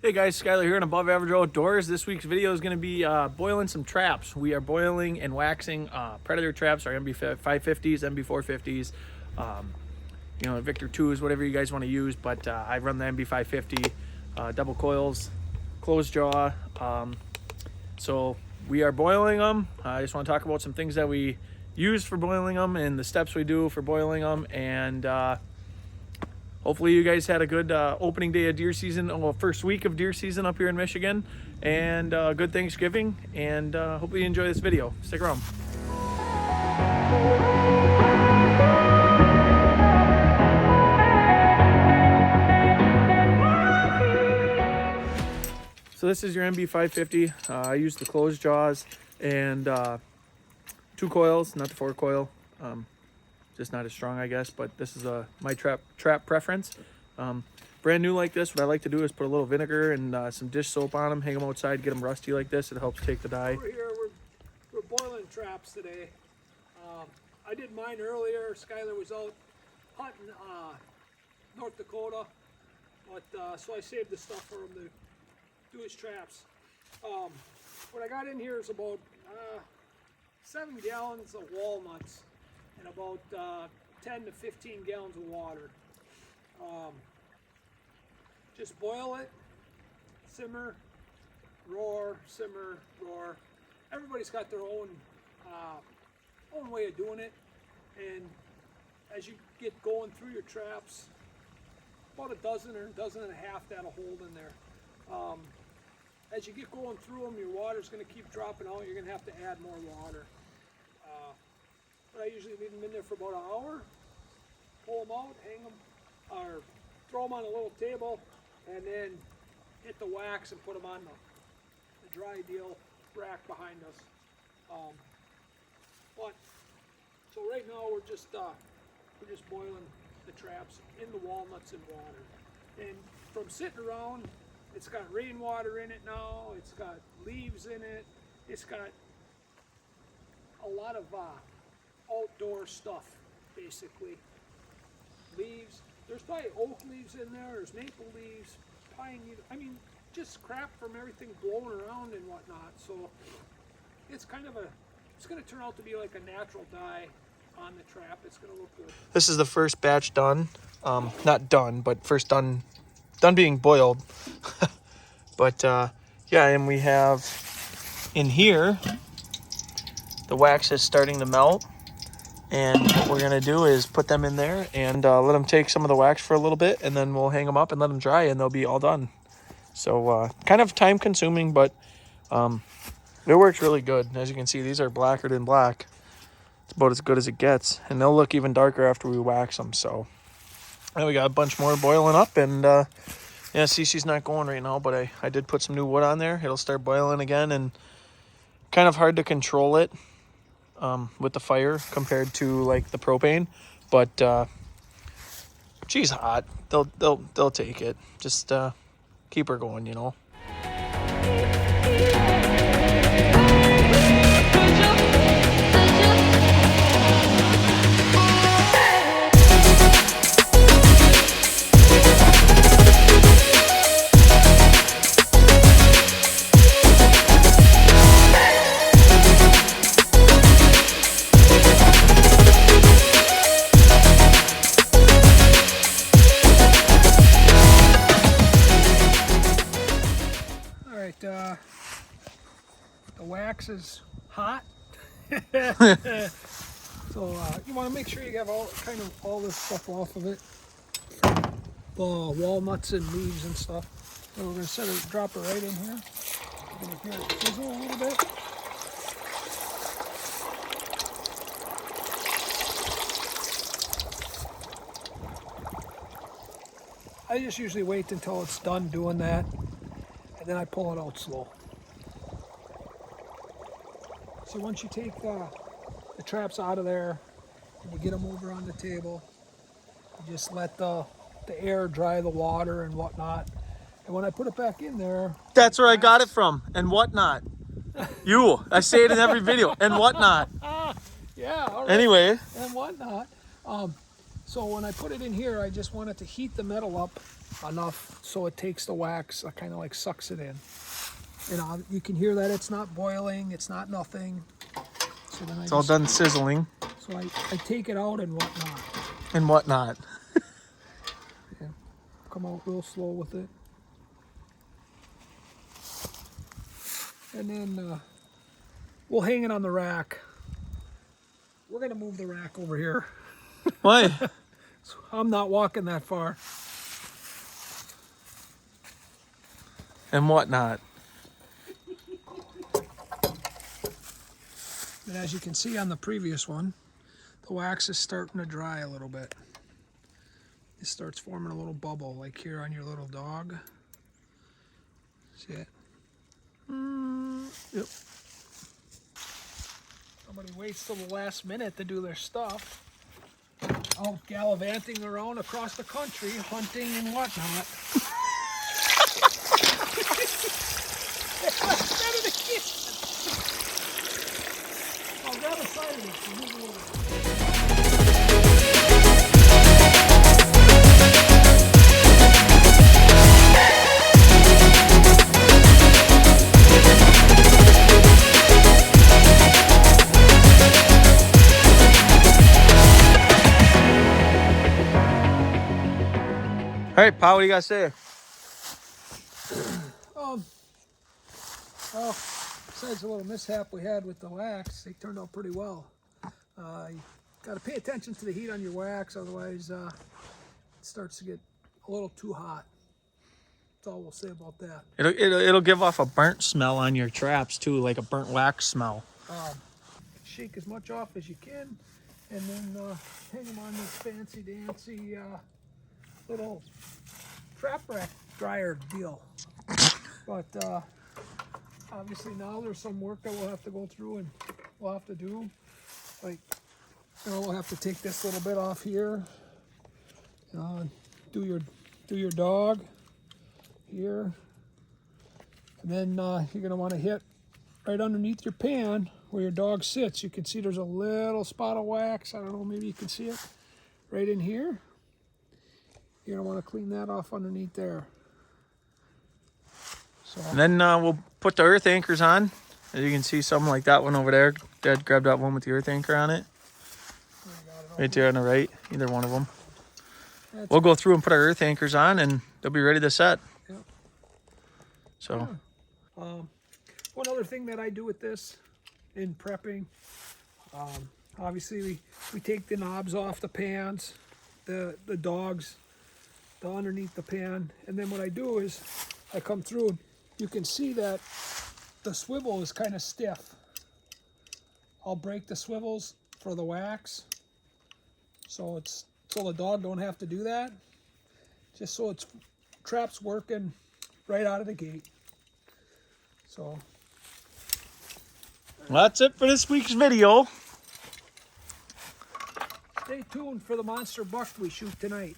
Hey guys, Skyler here on Above Average Outdoors. This week's video is going to be boiling some traps. We are boiling and waxing Predator traps, our MB550s, MB450s, Victor 2s, whatever you guys want to use. But I run the MB550, double coils, closed jaw. So we are boiling them. I just want to talk about some things that we use for boiling them and the steps we do for boiling them. And hopefully you guys had a good opening day of deer season, first week of deer season up here in Michigan, and good Thanksgiving, and hopefully you enjoy this video. Stick around. So this is your MB550. I use the closed jaws and 2 coils, not the 4 coil. Just not as strong, I guess, but this is my trap preference. Brand new like this, what I like to do is put a little vinegar and some dish soap on them, hang them outside, get them rusty like this. It helps take the dye. We're here, we're boiling traps today. I did mine earlier. Skyler was out hunting North Dakota, but so I saved the stuff for him to do his traps. What I got in here is about 7 gallons of walnuts and about 10 to 15 gallons of water. Just boil it, simmer, roar, simmer, roar. Everybody's got their own way of doing it, and as you get going through your traps, about a dozen or a dozen and a half that'll hold in there. As you get going through them, your water's going to keep dropping out. You're going to have to add more water. But I usually leave them in there for about an hour, pull them out, hang them, or throw them on a little table, and then hit the wax and put them on the dry deal rack behind us. So right now we're just boiling the traps in the walnuts and water. And from sitting around, it's got rainwater in it now. It's got leaves in it. It's got a lot of outdoor stuff, basically. Leaves. There's probably oak leaves in there. There's maple leaves, pine needle. I mean, just crap from everything blowing around and whatnot. So it's kind of it's going to turn out to be like a natural dye on the trap. It's going to look good. This is the first batch done. Not done, but first done being boiled. But yeah, and we have in here, the wax is starting to melt. And what we're going to do is put them in there and let them take some of the wax for a little bit, and then we'll hang them up and let them dry, and they'll be all done. So kind of time consuming, but it works really good. As you can see, these are blacker than black. It's about as good as it gets, and they'll look even darker after we wax them. So and we got a bunch more boiling up, and yeah, see, she's not going right now, but I did put some new wood on there. It'll start boiling again, and kind of hard to control it with the fire compared to like the propane, but she's hot. They'll take it. Just keep her going, you know. The wax is hot. So you want to make sure you have all this stuff off of it, the walnuts and leaves and stuff. So we're going to drop it right in here. You're going to hear it sizzle a little bit. I just usually wait until it's done doing that, and then I pull it out slow. So once you take the traps out of there and you get them over on the table, you just let the air dry the water and whatnot. And when I put it back in there... That's where I got it from, and whatnot. I say it in every video, and whatnot. Yeah, all right. Anyway. And whatnot. So when I put it in here, I just want it to heat the metal up enough so it takes the wax, kind of like sucks it in. You can hear that it's not boiling, it's not nothing. So then It's all done sizzling So I take it out and whatnot. and whatnot. Yeah, come out real slow with it. And then we'll hang it on the rack. We're gonna move the rack over here. Why? So I'm not walking that far. And whatnot. And as you can see on the previous one, the wax is starting to dry a little bit. It starts forming a little bubble, like here on your little dog. See it? Yep. Somebody waits till the last minute to do their stuff. Out gallivanting around across the country, hunting and whatnot. I'll grab a side of it and move it over. All right, Pa, what do you got to say? Well, besides the little mishap we had with the wax, they turned out pretty well. You got to pay attention to the heat on your wax, otherwise it starts to get a little too hot. That's all we'll say about that. It'll give off a burnt smell on your traps too, like a burnt wax smell. Shake as much off as you can, and then hang them on this fancy dancy little trap rack dryer deal. But obviously now there's some work that we'll have to go through and we'll have to do. Like, we'll have to take this little bit off here. Do your dog here, and then you're gonna want to hit right underneath your pan where your dog sits. You can see there's a little spot of wax. I don't know, maybe you can see it right in here. You're gonna want to clean that off underneath there. So, And then we'll put the earth anchors on. As you can see, something like that one over there. Dad grabbed that one with the earth anchor on it. Right there on the right, either one of them. We'll go through and put our earth anchors on, and they'll be ready to set. yeah. So, One other thing that I do with this in prepping, obviously we take the knobs off the pans, the dogs, the underneath the pan, and then what I do is I come through and you can see that the swivel is kind of stiff. I'll break the swivels for the wax, so the dog don't have to do that, just so it's traps working right out of the gate. So well, that's it for this week's video. stay tuned for the monster buck we shoot tonight.